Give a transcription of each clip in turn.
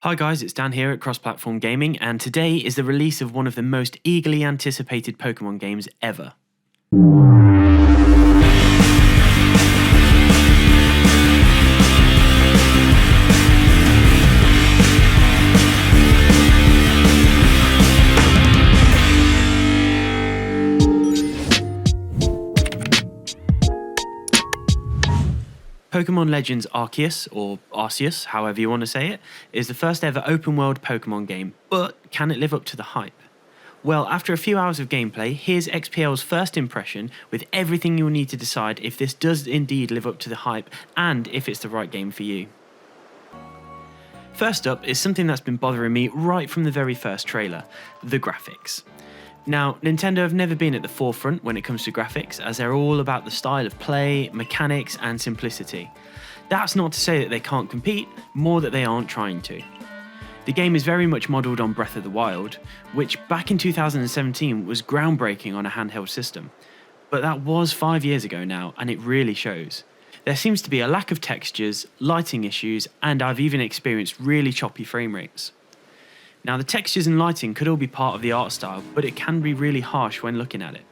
Hi guys, it's Dan here at Cross Platform Gaming, and today is the release of one of the most eagerly anticipated Pokemon games ever. Pokemon Legends Arceus, or Arceus, however you want to say it, is the first ever open world Pokemon game, but can it live up to the hype? Well, after a few hours of gameplay, here's XPL's first impression with everything you'll need to decide if this does indeed live up to the hype and if it's the right game for you. First up is something that's been bothering me right from the very first trailer, the graphics. Now, Nintendo have never been at the forefront when it comes to graphics, as they're all about the style of play, mechanics, and simplicity. That's not to say that they can't compete, more that they aren't trying to. The game is very much modelled on Breath of the Wild, which back in 2017 was groundbreaking on a handheld system. But that was 5 years ago now, and it really shows. There seems to be a lack of textures, lighting issues, and I've even experienced really choppy frame rates. Now, the textures and lighting could all be part of the art style, but it can be really harsh when looking at it.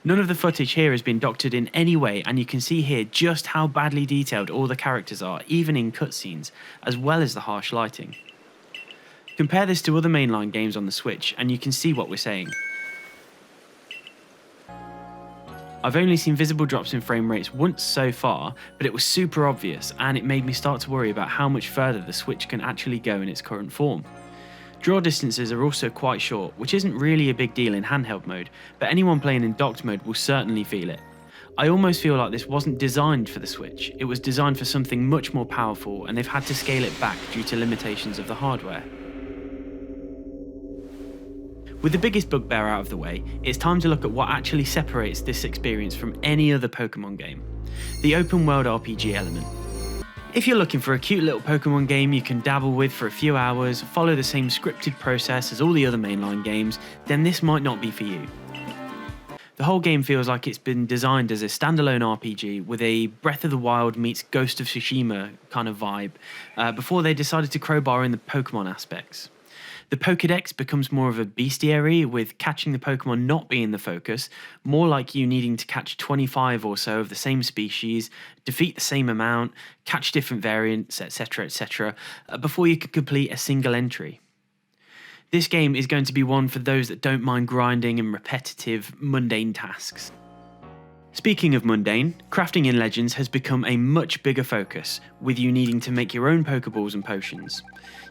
None of the footage here has been doctored in any way, and you can see here just how badly detailed all the characters are, even in cutscenes, as well as the harsh lighting. Compare this to other mainline games on the Switch, and you can see what we're saying. I've only seen visible drops in frame rates once so far, but it was super obvious, and it made me start to worry about how much further the Switch can actually go in its current form. Draw distances are also quite short, which isn't really a big deal in handheld mode, but anyone playing in docked mode will certainly feel it. I almost feel like this wasn't designed for the Switch, it was designed for something much more powerful, and they've had to scale it back due to limitations of the hardware. With the biggest bugbear out of the way, it's time to look at what actually separates this experience from any other Pokemon game: the open world RPG element. If you're looking for a cute little Pokemon game you can dabble with for a few hours, follow the same scripted process as all the other mainline games, then this might not be for you. The whole game feels like it's been designed as a standalone RPG with a Breath of the Wild meets Ghost of Tsushima kind of vibe, before they decided to crowbar in the Pokemon aspects. The Pokédex becomes more of a bestiary, with catching the Pokemon not being the focus, more like you needing to catch 25 or so of the same species, defeat the same amount, catch different variants, etc, before you could complete a single entry. This game is going to be one for those that don't mind grinding and repetitive, mundane tasks. Speaking of mundane, crafting in Legends has become a much bigger focus, with you needing to make your own Pokeballs and potions.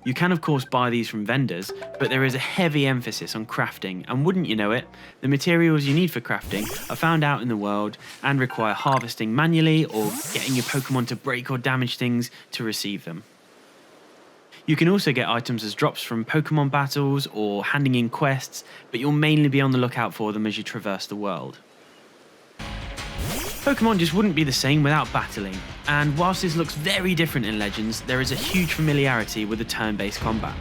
You can of course buy these from vendors, but there is a heavy emphasis on crafting, and wouldn't you know it, the materials you need for crafting are found out in the world and require harvesting manually or getting your Pokemon to break or damage things to receive them. You can also get items as drops from Pokemon battles or handing in quests, but you'll mainly be on the lookout for them as you traverse the world. Pokemon just wouldn't be the same without battling, and whilst this looks very different in Legends, there is a huge familiarity with the turn-based combat.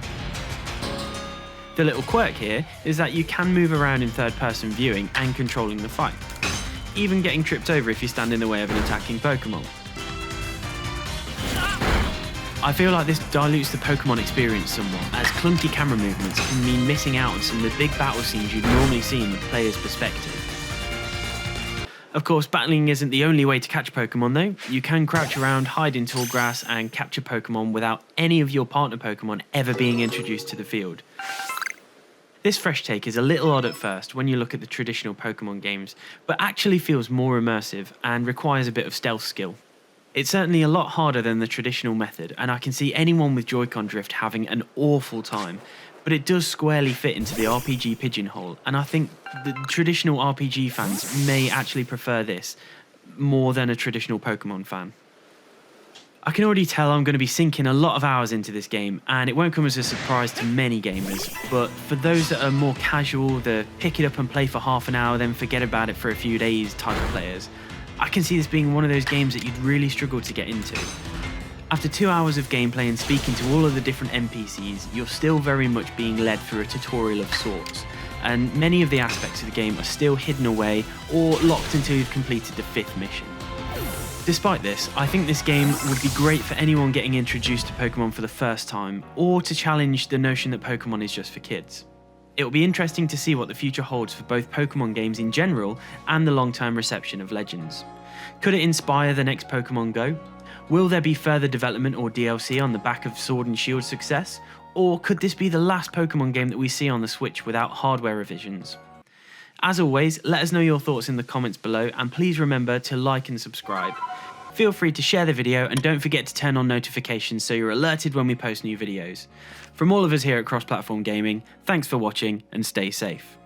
The little quirk here is that you can move around in third-person viewing and controlling the fight, even getting tripped over if you stand in the way of an attacking Pokemon. I feel like this dilutes the Pokemon experience somewhat, as clunky camera movements can mean missing out on some of the big battle scenes you'd normally see in the player's perspective. Of course, battling isn't the only way to catch Pokemon though. You can crouch around, hide in tall grass, and capture Pokemon without any of your partner Pokemon ever being introduced to the field. This fresh take is a little odd at first when you look at the traditional Pokemon games, but actually feels more immersive and requires a bit of stealth skill. It's certainly a lot harder than the traditional method, and I can see anyone with Joy-Con drift having an awful time, but it does squarely fit into the RPG pigeonhole, and I think the traditional RPG fans may actually prefer this more than a traditional Pokemon fan. I can already tell I'm going to be sinking a lot of hours into this game, and it won't come as a surprise to many gamers, but for those that are more casual, the pick it up and play for half an hour then forget about it for a few days type of players, I can see this being one of those games that you'd really struggle to get into. After 2 hours of gameplay and speaking to all of the different NPCs, you're still very much being led through a tutorial of sorts, and many of the aspects of the game are still hidden away or locked until you've completed the 5th mission. Despite this, I think this game would be great for anyone getting introduced to Pokemon for the first time, or to challenge the notion that Pokemon is just for kids. It will be interesting to see what the future holds for both Pokemon games in general and the long-term reception of Legends. Could it inspire the next Pokemon Go? Will there be further development or DLC on the back of Sword and Shield's success? Or could this be the last Pokemon game that we see on the Switch without hardware revisions? As always, let us know your thoughts in the comments below, and please remember to like and subscribe. Feel free to share the video and don't forget to turn on notifications so you're alerted when we post new videos. From all of us here at Cross Platform Gaming, thanks for watching and stay safe.